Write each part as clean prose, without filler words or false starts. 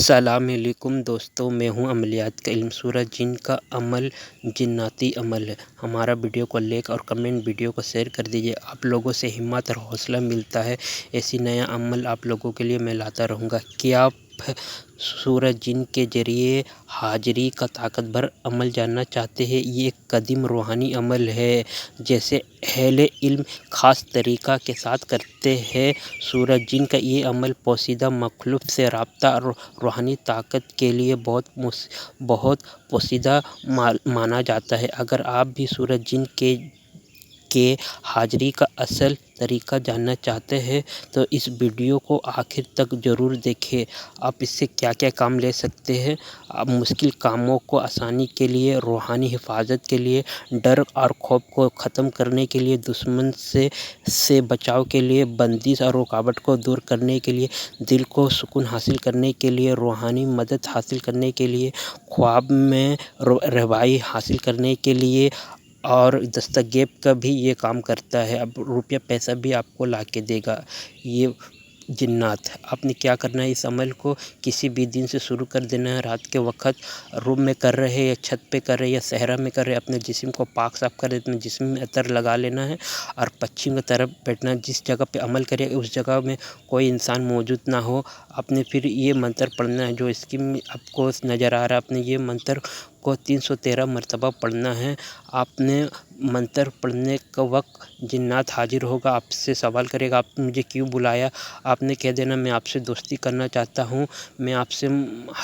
السلام علیکم دوستو، میں ہوں عملیات کا علم۔ سورہ جن کا عمل جناتی عمل ہے۔ ہمارا ویڈیو کو لائک اور کمنٹ، ویڈیو کو شیئر کر دیجیے۔ آپ لوگوں سے ہمت اور حوصلہ ملتا ہے، ایسی نیا عمل آپ لوگوں کے لیے میں لاتا رہوں گا۔ کیا آپ سورہ جن کے ذریعے حاضری کا طاقتور عمل جاننا چاہتے ہیں؟ یہ ایک قدیم روحانی عمل ہے جسے اہل علم خاص طریقہ کے ساتھ کرتے ہیں۔ سورہ جن کا یہ عمل پوشیدہ مخلوق سے رابطہ اور روحانی طاقت کے لیے بہت پوشیدہ مانا جاتا ہے۔ اگر آپ بھی سورہ جن کے حاضری کا اصل طریقہ جاننا چاہتے ہیں تو اس ویڈیو کو آخر تک ضرور دیکھیں۔ آپ اس سے کیا کیا کام لے سکتے ہیں؟ آپ مشکل کاموں کو آسانی کے لیے، روحانی حفاظت کے لیے، ڈر اور خوف کو ختم کرنے کے لیے، دشمن سے بچاؤ کے لیے، بندش اور رکاوٹ کو دور کرنے کے لیے، دل کو سکون حاصل کرنے کے لیے، روحانی مدد حاصل کرنے کے لیے، خواب میں رہنمائی حاصل کرنے کے لیے، اور دستگیب کا بھی یہ کام کرتا ہے۔ اب روپیہ پیسہ بھی آپ کو لا کے دے گا یہ جنات۔ آپ نے کیا کرنا ہے؟ اس عمل کو کسی بھی دن سے شروع کر دینا ہے۔ رات کے وقت روم میں کر رہے یا چھت پہ کر رہے یا صحرا میں کر رہے، اپنے جسم کو پاک صاف کر اپنے جسم میں عطر لگا لینا ہے اور پچھم کی طرف بیٹھنا۔ جس جگہ پہ عمل کرے اس جگہ میں کوئی انسان موجود نہ ہو۔ آپ نے پھر یہ منتر پڑھنا ہے جو اسکرین میں آپ کو نظر آ رہا ہے۔ آپ نے یہ منتر کو 313 مرتبہ پڑھنا ہے۔ آپ نے منتر پڑھنے کے وقت جنات حاضر ہوگا، آپ سے سوال کرے گا آپ نے مجھے کیوں بلایا؟ آپ نے کہہ دینا میں آپ سے دوستی کرنا چاہتا ہوں، میں آپ سے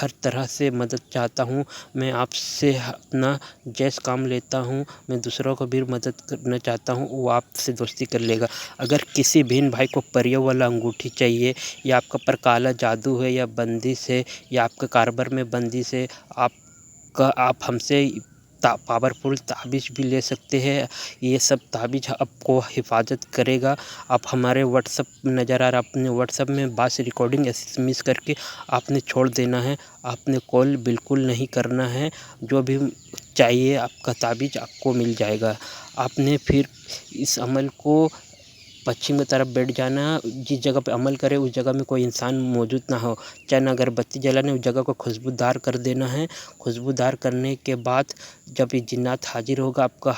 ہر طرح سے مدد چاہتا ہوں، میں آپ سے اپنا جائز کام لیتا ہوں، میں دوسروں کو بھی مدد کرنا چاہتا ہوں، وہ آپ سے دوستی کر لے گا۔ اگر کسی بہن بھائی کو پریوں والا انگوٹھی چاہیے، یا آپ کا پر کالا جادو ہے یا بندش ہے، یا آپ کے کاروبار میں بندش ہے، آپ ہم سے پاورفل تعویذ بھی لے سکتے ہیں۔ یہ سب تعویذ آپ کو حفاظت کرے گا۔ آپ ہمارے واٹس ایپ نظر آ رہا، اپنے واٹس ایپ میں باس ریکارڈنگ SMS کر کے آپ نے چھوڑ دینا ہے۔ آپ نے کال بالکل نہیں کرنا ہے، جو بھی چاہیے آپ کا تعویذ آپ کو مل جائے گا۔ آپ نے پھر اس عمل کو پچھم کی طرف بیٹھ جانا، جس جگہ پہ عمل کرے اس جگہ میں کوئی انسان موجود نہ ہو، چند اگربتی جلانے، اس جگہ کو خوشبودار کر دینا ہے۔ خوشبودار کرنے کے بعد جب یہ جنات حاضر ہوگا، آپ کا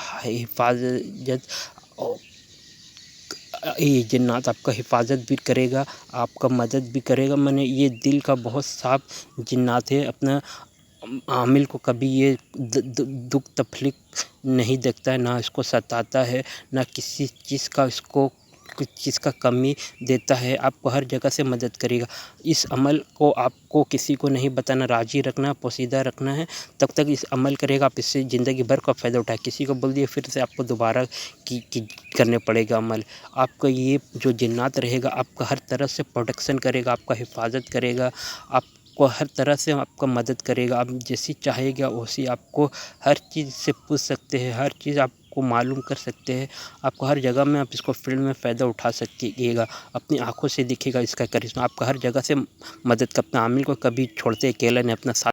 جنات آپ کا حفاظت بھی کرے گا، آپ کا مدد بھی کرے گا۔ یہ دل کا بہت صاف جنات ہے، اپنا عامل کو کبھی یہ دکھ تکلیف نہیں دیکھتا ہے، نہ اس کو ستاتا ہے، نہ کسی چیز کا اس کو کچھ چیز کا کمی دیتا ہے، آپ کو ہر جگہ سے مدد کرے گا۔ اس عمل کو آپ کو کسی کو نہیں بتانا، راضی رکھنا، پوشیدہ رکھنا ہے، تب تک اس عمل کرے گا، آپ اس سے زندگی بھر کا فائدہ اٹھائے۔ کسی کو بول دیے پھر سے آپ کو دوبارہ کرنے پڑے گا عمل۔ آپ کا یہ جو جنات رہے گا آپ کا ہر طرح سے پروٹیکشن کرے گا، آپ کا حفاظت کرے گا، آپ کو ہر طرح سے آپ کا مدد کرے گا۔ آپ جیسی چاہے گا ویسی آپ کو ہر چیز سے پوچھ سکتے ہیں، ہر چیز آپ کو معلوم کر سکتے ہیں، آپ کو ہر جگہ میں آپ اس کو فیلڈ میں فائدہ اٹھا سکیے گا، اپنی آنکھوں سے دکھے گا اس کا کرشمہ، آپ کا ہر جگہ سے مدد کا۔ اپنا عامل کو کبھی چھوڑتے اکیلا نہیں، اپنا ساتھ